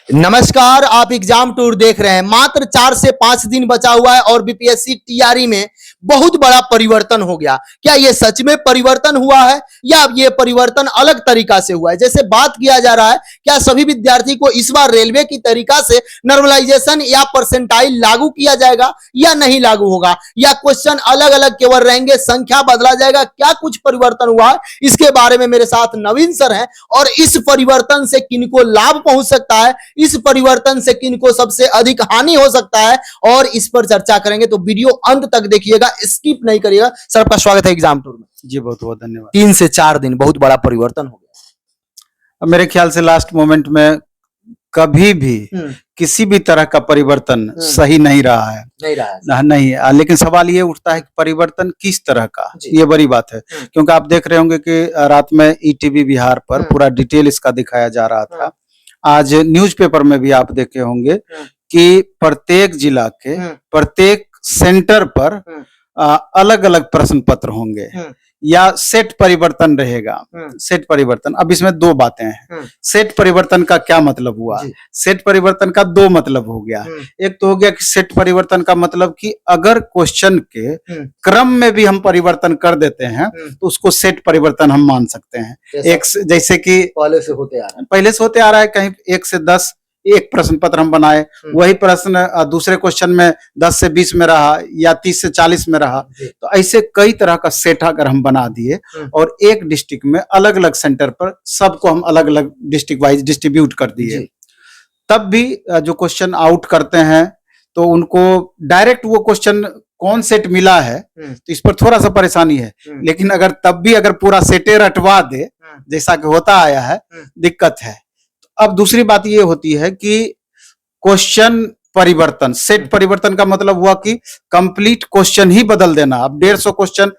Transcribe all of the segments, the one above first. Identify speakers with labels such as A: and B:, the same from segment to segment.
A: नमस्कार, आप exam tour देख रहे हैं। मात्र 4 से 5 दिन बचा हुआ है और बीपीएससी टीआरई में बहुत बड़ा परिवर्तन हो गया। क्या ये सच में परिवर्तन हुआ है या ये परिवर्तन अलग तरीका से हुआ है? जैसे बात किया जा रहा है, क्या सभी विद्यार्थी को इस बार रेलवे की तरीका से नॉर्मलाइजेशन या परसेंटाइल लागू किया जाएगा या नहीं लागू होगा, या क्वेश्चन अलग अलग केवल रहेंगे, संख्या बदला जाएगा? क्या कुछ परिवर्तन हुआ है, इसके बारे में मेरे साथ नवीन सर हैं और इस परिवर्तन से किनको लाभ पहुंच सकता है, इस परिवर्तन से किनको सबसे अधिक हानि हो सकता है, और इस पर चर्चा करेंगे। तो वीडियो अंत तक देखिएगा, स्किप नहीं करिएगा। सर, आपका स्वागत है एग्जाम टूर में।
B: जी बहुत बहुत धन्यवाद।
A: 3 से 4 दिन बहुत बड़ा परिवर्तन हो गया।
B: अब मेरे ख्याल से लास्ट मोमेंट में कभी भी किसी भी तरह का परिवर्तन सही नहीं रहा है। नहीं, लेकिन सवाल ये उठता है कि परिवर्तन किस तरह का, ये बड़ी बात है। क्योंकि आप देख रहे होंगे कि रात में ईटीवी बिहार पर पूरा डिटेल इसका दिखाया जा रहा था। आज न्यूज़पेपर में भी आप देखे होंगे कि प्रत्येक जिला के प्रत्येक सेंटर पर अलग अलग प्रश्न पत्र होंगे या सेट परिवर्तन रहेगा। सेट परिवर्तन, अब इसमें दो बातें हैं। सेट परिवर्तन का क्या मतलब हुआ? सेट परिवर्तन का दो मतलब हो गया। एक तो हो गया कि सेट परिवर्तन का मतलब कि अगर क्वेश्चन के क्रम में भी हम परिवर्तन कर देते हैं तो उसको सेट परिवर्तन हम मान सकते हैं। एक जैसे कि पहले से होते आ रहा है, कहीं 1 से 10 एक प्रश्न पत्र हम बनाए, वही प्रश्न दूसरे क्वेश्चन में 10 से 20 में रहा या 30 से 40 में रहा। तो ऐसे कई तरह का सेट अगर हम बना दिए और एक डिस्ट्रिक्ट में अलग अलग सेंटर पर सबको हम अलग अलग डिस्ट्रिक्ट वाइज डिस्ट्रीब्यूट कर दिए, तब भी जो क्वेश्चन आउट करते हैं तो उनको डायरेक्ट वो क्वेश्चन कौन सेट मिला है तो इस पर थोड़ा सा परेशानी है। लेकिन अगर तब भी अगर पूरा सेटे रटवा दे जैसा कि होता आया है, दिक्कत है। अब दूसरी बात ये होती है कि क्वेश्चन परिवर्तन, सेट परिवर्तन का मतलब हुआ कि कंप्लीट क्वेश्चन ही बदल देना। अब 150 क्वेश्चन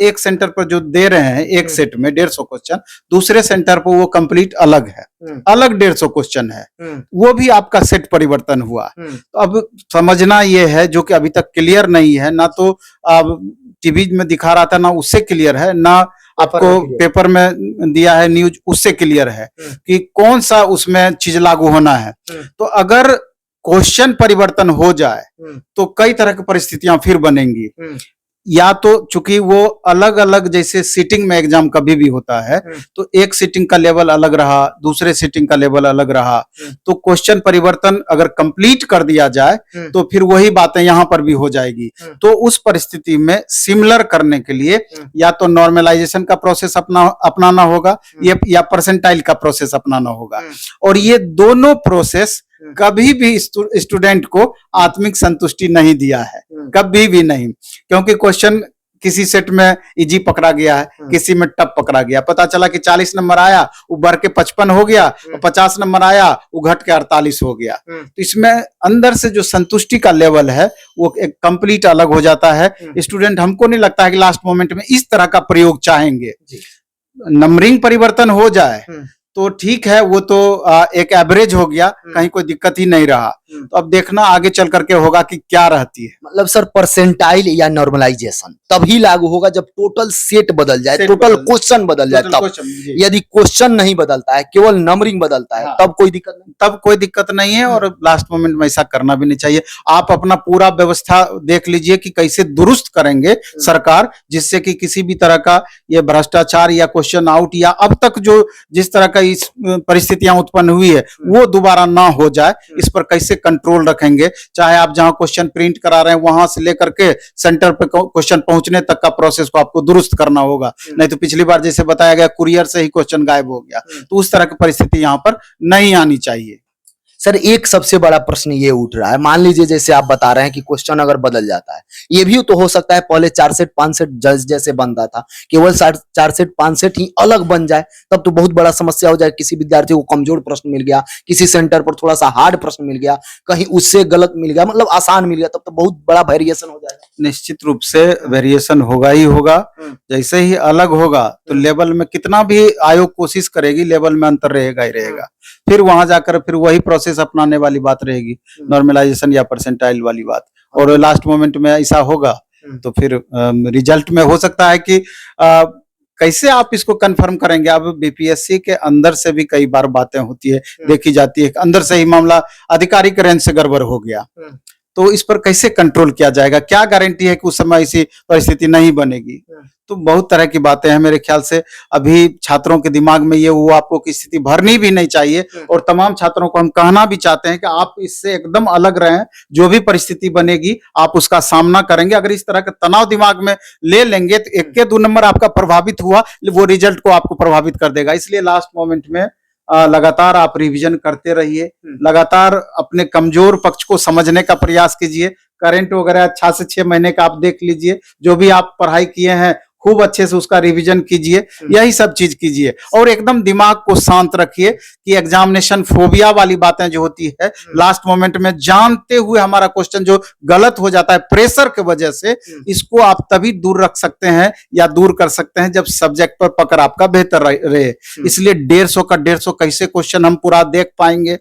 B: एक सेंटर पर जो दे रहे हैं, एक सेट में 150 क्वेश्चन, दूसरे सेंटर पर वो कंप्लीट अलग है, अलग 150 क्वेश्चन है, वो भी आपका सेट परिवर्तन हुआ। तो अब समझना ये है, जो कि अभी तक क्लियर नहीं है, ना तो टीवी में दिखा रहा था, ना उससे क्लियर है, ना आपको पेपर में दिया है न्यूज, उससे क्लियर है कि कौन सा उसमें चीज लागू होना है। तो अगर क्वेश्चन परिवर्तन हो जाए तो कई तरह की परिस्थितियां फिर बनेंगी। या तो चूंकि वो अलग अलग, जैसे सीटिंग में एग्जाम कभी भी होता है तो एक सीटिंग का लेवल अलग रहा, दूसरे सीटिंग का लेवल अलग रहा, तो क्वेश्चन परिवर्तन अगर कंप्लीट कर दिया जाए तो फिर वही बातें यहाँ पर भी हो जाएगी। तो उस परिस्थिति में सिमिलर करने के लिए या तो नॉर्मलाइजेशन का प्रोसेस अपनाना होगा या परसेंटाइल का प्रोसेस अपनाना होगा। और ये दोनों प्रोसेस कभी भी स्टूडेंट को आत्मिक संतुष्टि नहीं दिया है, कभी भी नहीं। क्योंकि क्वेश्चन किसी सेट में इजी पकड़ा गया है, किसी में टफ पकड़ा गया। पता चला कि 40 नंबर आया, वो बढ़ के 55 हो गया, और 50 नंबर आया, वो घट के 48 हो गया। तो इसमें अंदर से जो संतुष्टि का लेवल है वो एक कंप्लीट अलग हो जाता है। स्टूडेंट, हमको नहीं लगता है कि लास्ट मोमेंट में इस तरह का प्रयोग चाहेंगे। नंबरिंग परिवर्तन हो जाए तो ठीक है, वो तो एक एवरेज हो गया, कहीं कोई दिक्कत ही नहीं रहा। तो अब देखना आगे चल करके होगा कि क्या रहती है।
A: मतलब सर, परसेंटाइल या नॉर्मलाइजेशन तभी लागू होगा जब टोटल सेट बदल जाए, टोटल क्वेश्चन बदल जाए। तब यदि क्वेश्चन नहीं बदलता है, केवल नंबरिंग बदलता है, तब कोई दिक्कत नहीं,
B: तब कोई दिक्कत नहीं है। और लास्ट मोमेंट में ऐसा करना भी नहीं चाहिए। आप अपना पूरा व्यवस्था देख लीजिए कि कैसे दुरुस्त करेंगे सरकार, जिससे कि किसी भी तरह का ये भ्रष्टाचार या क्वेश्चन आउट या अब तक जो जिस तरह का इस परिस्थितियां उत्पन्न हुई है वो दोबारा ना हो जाए। इस पर कैसे कंट्रोल रखेंगे, चाहे आप जहां क्वेश्चन प्रिंट करा रहे हैं वहां से लेकर के सेंटर पे क्वेश्चन पहुंचने तक का प्रोसेस को आपको दुरुस्त करना होगा। नहीं तो पिछली बार जैसे बताया गया, कुरियर से ही क्वेश्चन गायब हो गया, तो उस तरह की परिस्थिति यहां पर नहीं आनी चाहिए।
A: सर, एक सबसे बड़ा प्रश्न ये उठ रहा है, मान लीजिए जैसे आप बता रहे हैं कि क्वेश्चन अगर बदल जाता है, ये भी तो हो सकता है पहले 4 सेट 5 सेट जज जैसे बनता था, केवल 4 सेट 5 सेट ही अलग बन जाए, तब तो बहुत बड़ा समस्या हो जाए। किसी विद्यार्थी को कमजोर प्रश्न मिल गया, किसी सेंटर पर थोड़ा सा हार्ड प्रश्न मिल गया, कहीं उससे गलत मिल गया, मतलब आसान मिल गया, तब तो बहुत बड़ा वेरिएशन हो जाएगा।
B: निश्चित रूप से वेरिएशन होगा ही होगा। जैसे ही अलग होगा तो लेवल में कितना भी आयोग कोशिश करेगी, लेवल में अंतर रहेगा ही रहेगा। फिर वहां जाकर फिर वही प्रोसेस अपनाने वाली बात रहेगी, नॉर्मलाइजेशन या परसेंटाइल वाली बात। और लास्ट मोमेंट में ऐसा होगा तो फिर रिजल्ट में हो सकता है कि कैसे आप इसको कंफर्म करेंगे? अब बीपीएससी के अंदर से भी कई बार बातें होती है, देखी जाती है, अंदर से ही मामला आधिकारिक रेंज से गड़बड़ हो गया, तो इस पर कैसे कंट्रोल किया जाएगा? क्या गारंटी है कि उस समय ऐसी परिस्थिति नहीं बनेगी? तो बहुत तरह की बातें हैं। मेरे ख्याल से अभी छात्रों के दिमाग में ये वो आपको की स्थिति भरनी भी नहीं चाहिए, और तमाम छात्रों को हम कहना भी चाहते हैं कि आप इससे एकदम अलग रहें। जो भी परिस्थिति बनेगी आप उसका सामना करेंगे। अगर इस तरह का तनाव दिमाग में ले लेंगे तो एक के 2 नंबर आपका प्रभावित हुआ, वो रिजल्ट को आपको प्रभावित कर देगा। इसलिए लास्ट मोमेंट में लगातार आप रिवीजन करते रहिए, लगातार अपने कमजोर पक्ष को समझने का प्रयास कीजिए। करंट वगैरह अच्छा से 6 महीने का आप देख लीजिए, जो भी आप पढ़ाई किए हैं खूब अच्छे से उसका रिवीजन कीजिए, यही सब चीज कीजिए, और एकदम दिमाग को शांत रखिए कि एग्जामिनेशन फोबिया वाली बातें जो होती है लास्ट मोमेंट में जानते हुए हमारा क्वेश्चन जो गलत हो जाता है प्रेशर की वजह से, इसको आप तभी दूर रख सकते हैं या दूर कर सकते हैं जब सब्जेक्ट पर पकड़ आपका बेहतर रहे। इसलिए 150 का 150 कैसे क्वेश्चन हम पूरा देख पाएंगे,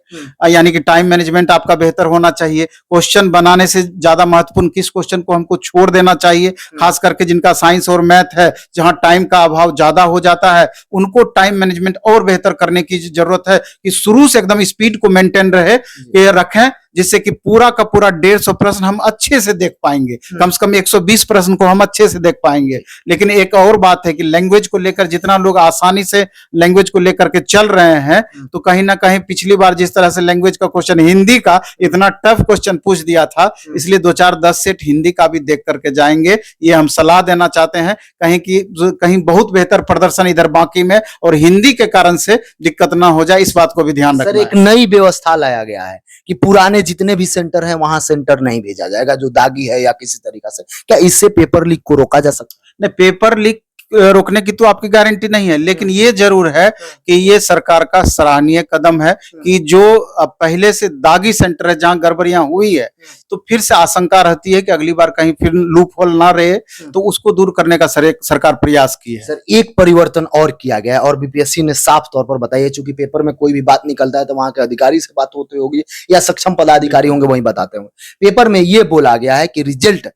B: यानी कि टाइम मैनेजमेंट आपका बेहतर होना चाहिए। क्वेश्चन बनाने से ज्यादा महत्वपूर्ण किस क्वेश्चन को हमको छोड़ देना चाहिए, खास करके जिनका साइंस और मैथ है, जहां टाइम का अभाव ज्यादा हो जाता है, उनको टाइम मैनेजमेंट और बेहतर करने की जरूरत है कि शुरू से एकदम स्पीड को मेंटेन रखें, जिससे कि पूरा का पूरा 150 प्रश्न हम अच्छे से देख पाएंगे, कम से कम 120 प्रश्न को हम अच्छे से देख पाएंगे। लेकिन एक और बात है कि लैंग्वेज को लेकर जितना लोग आसानी से लैंग्वेज को लेकर के चल रहे हैं, तो कहीं ना कहीं पिछली बार जिस तरह से लैंग्वेज का क्वेश्चन हिंदी का इतना टफ क्वेश्चन पूछ दिया था, इसलिए 2-4-10 सेट हिंदी का भी देख करके जाएंगे। ये हम सलाह देना चाहते हैं, कहीं बहुत बेहतर प्रदर्शन इधर बाकी में और हिंदी के कारण से दिक्कत ना हो जाए, इस बात को भी ध्यान रखना।
A: सर, एक नई व्यवस्था लाया गया है कि पुराने जितने भी सेंटर हैं वहां सेंटर नहीं भेजा जाएगा जो दागी है या किसी तरीका से। क्या इससे पेपर लीक को रोका जा सकता है?
B: नहीं, पेपर लीक रोकने की तो आपकी गारंटी नहीं है, लेकिन ये जरूर है कि ये सरकार का सराहनीय कदम है कि जो पहले से दागी सेंटर है जहां गड़बड़ियां हुई है, तो फिर से आशंका रहती है कि अगली बार कहीं फिर लूप होल ना रहे, तो उसको दूर करने का सरकार प्रयास की है।
A: सर, एक परिवर्तन और किया गया है और बीपीएससी ने साफ तौर पर बताया, चूंकि पेपर में कोई भी बात निकलता है तो वहां के अधिकारी से बात होती होगी या सक्षम पदाधिकारी होंगे वही बताते होंगे। पेपर में यह बोला गया है कि रिजल्ट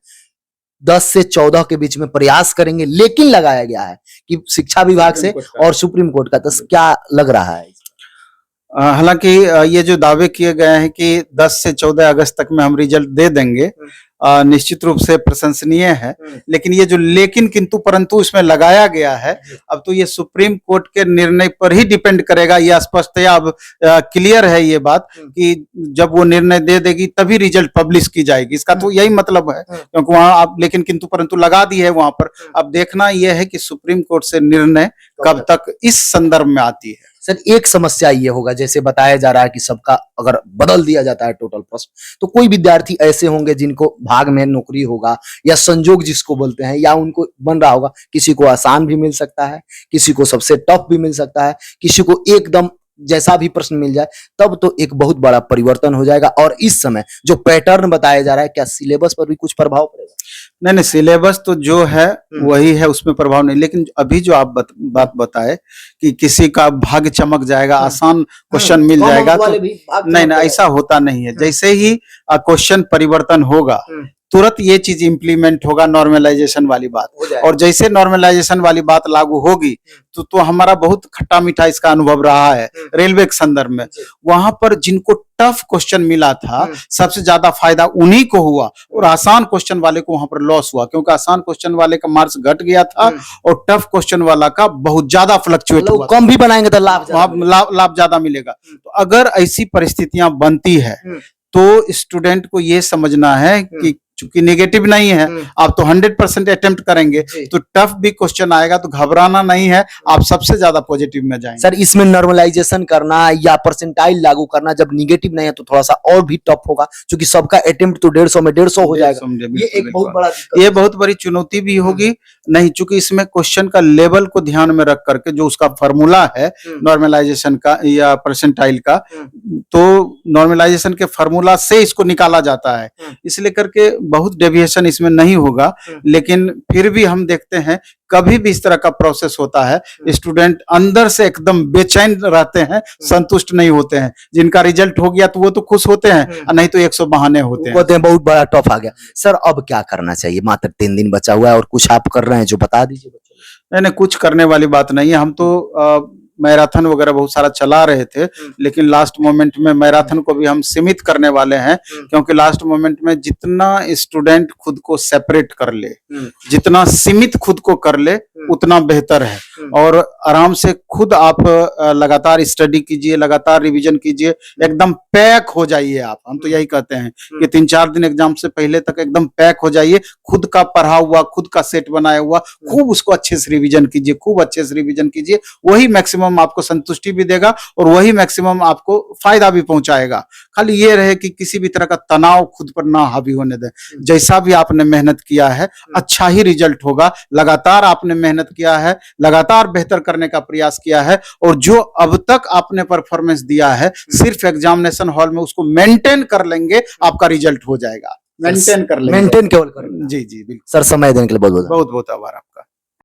A: 10 से 14 के बीच में प्रयास करेंगे, लेकिन लगाया गया है कि शिक्षा विभाग से और सुप्रीम कोर्ट का। तो क्या लग रहा है?
B: हालांकि ये जो दावे किए गए हैं कि 10 से 14 अगस्त तक में हम रिजल्ट दे देंगे, निश्चित रूप से प्रशंसनीय है, लेकिन ये जो लेकिन किंतु परंतु इसमें लगाया गया है, अब तो ये सुप्रीम कोर्ट के निर्णय पर ही डिपेंड करेगा। ये स्पष्टतया अब क्लियर है ये बात कि जब वो निर्णय दे देगी तभी रिजल्ट पब्लिश की जाएगी। इसका तो यही मतलब है, क्योंकि वहां आप लेकिन किंतु परंतु लगा दी है वहां पर। अब देखना यह है कि सुप्रीम कोर्ट से निर्णय कब तक इस संदर्भ में आती है।
A: सर, एक समस्या ये होगा, जैसे बताया जा रहा है कि सबका अगर बदल दिया जाता है टोटल प्रश्न, तो कोई विद्यार्थी ऐसे होंगे जिनको भाग में नौकरी होगा या संजोग जिसको बोलते हैं, या उनको बन रहा होगा, किसी को आसान भी मिल सकता है, किसी को सबसे टफ भी मिल सकता है, किसी को एकदम जैसा भी प्रश्न मिल जाए, तब तो एक बहुत बड़ा परिवर्तन हो जाएगा। और इस समय जो पैटर्न बताया जा रहा है, क्या सिलेबस पर भी कुछ प्रभाव पड़ेगा?
B: नहीं, सिलेबस तो जो है वही है, उसमें प्रभाव नहीं। लेकिन अभी जो आप बात बताए कि किसी का भाग्य चमक जाएगा, आसान क्वेश्चन मिल जाएगा, तो नहीं, ऐसा होता नहीं है। जैसे ही क्वेश्चन परिवर्तन होगा तुरंत ये चीज इंप्लीमेंट होगा, नॉर्मलाइजेशन वाली बात। और जैसे नॉर्मलाइजेशन वाली बात लागू होगी तो हमारा बहुत खट्टा मीठा इसका अनुभव रहा है रेलवे के संदर्भ में। वहां पर जिनको टफ क्वेश्चन मिला था, सबसे ज्यादा फायदा उन्हीं को हुआ और आसान क्वेश्चन वाले को वहां पर लॉस हुआ, क्योंकि आसान क्वेश्चन वाले का मार्क्स घट गया था और टफ क्वेश्चन वाला का बहुत ज्यादा फ्लक्चुएट हुआ।
A: कम भी बनाएंगे तो
B: लाभ ज्यादा मिलेगा। तो अगर ऐसी परिस्थितियां बनती है तो स्टूडेंट को ये समझना है कि चूंकि नेगेटिव नहीं है, आप तो 100% अटेम्प्ट करेंगे, तो टफ भी क्वेश्चन आएगा तो घबराना नहीं है, आप सबसे ज्यादा पॉजिटिव में जाएंगे।
A: सर, इसमें नॉर्मलाइजेशन करना या परसेंटाइल लागू करना जब नेगेटिव नहीं है तो थोड़ा सा और भी टफ होगा, क्योंकि सबका अटेम्प्ट तो 150 में 150 हो जाएगा। ये एक बहुत बड़ा
B: ये बहुत बड़ी चुनौती भी होगी। नहीं, चूंकि इसमें क्वेश्चन का लेवल को ध्यान में रख करके जो उसका फॉर्मूला है नॉर्मलाइजेशन का या परसेंटाइल का, तो नॉर्मलाइजेशन के फॉर्मूला से इसको निकाला जाता है, इसलिए करके बहुत डेविएशन इसमें नहीं होगा। लेकिन फिर भी हम देखते हैं कभी भी इस तरह का प्रोसेस होता है, स्टूडेंट अंदर से एकदम बेचैन रहते हैं, संतुष्ट नहीं होते हैं। जिनका रिजल्ट हो गया तो वो तो खुश होते हैं, नहीं तो 100 बहाने होते हैं,
A: बहुत बड़ा टफ आ गया। सर, अब क्या करना चाहिए? मात्र 3 दिन बचा हुआ है और कुछ आप कर रहे हैं जो बता दीजिए।
B: नहीं नहीं, कुछ करने वाली बात नहीं है। हम तो मैराथन वगैरह बहुत सारा चला रहे थे, लेकिन लास्ट मोमेंट में मैराथन को भी हम सीमित करने वाले हैं, क्योंकि लास्ट मोमेंट में जितना स्टूडेंट खुद को सेपरेट कर ले, जितना सीमित खुद को कर ले, उतना बेहतर है। और आराम से खुद आप लगातार स्टडी कीजिए, लगातार रिवीजन कीजिए, एकदम पैक हो जाइए आप। हम तो यही कहते हैं कि 3-4 दिन एग्जाम से पहले तक एकदम पैक हो जाइए, खुद का पढ़ा हुआ, खुद का सेट बनाया हुआ, खूब उसको अच्छे से रिवीजन कीजिए, खूब अच्छे से रिवीजन कीजिए। वही मैक्सिमम आपको संतुष्टि भी देगा और वही मैक्सिमम आपको फायदा भी पहुंचाएगा। खाली ये रहे कि किसी भी तरह का तनाव खुद पर ना हावी होने दें। जैसा भी आपने मेहनत किया है, अच्छा ही रिजल्ट होगा। लगातार आपने मेहनत किया है, लगातार बेहतर करने का प्रयास किया है, और जो अब तक आपने परफॉर्मेंस दिया है, सिर्फ एग्जामिनेशन हॉल में उसको मेंटेन कर लेंगे, आपका रिजल्ट हो जाएगा। मेंटेन कर लेंगे,
A: मेंटेन केवल करेंगे।
B: जी जी बिल्कुल
A: सर, समय देने के लिए बहुत बहुत
B: बहुत बहुत आभार आपका।